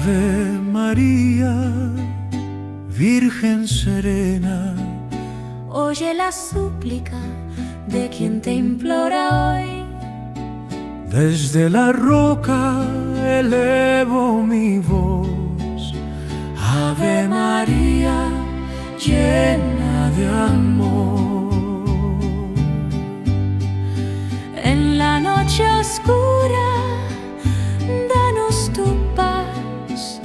Ave María, Virgen serena, oye la súplica de quien te implora hoy. desde la roca elevo mi voz. Ave María, llena de amor. En la noche oscura, danos tu paz.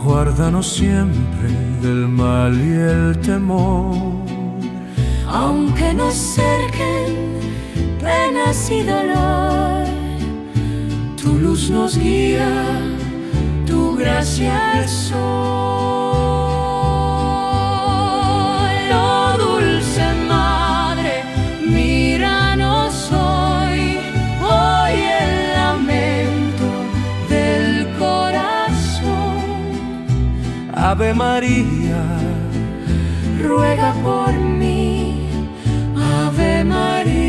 Guárdanos siempre del mal y el temor. Aunque nos cerquen penas y dolor, Tu luz nos guía, tu gracia el sol. oh dulce Madre, míranos hoy. Oye el lamento del corazón. Ave María, Ruega por mí, Ave María.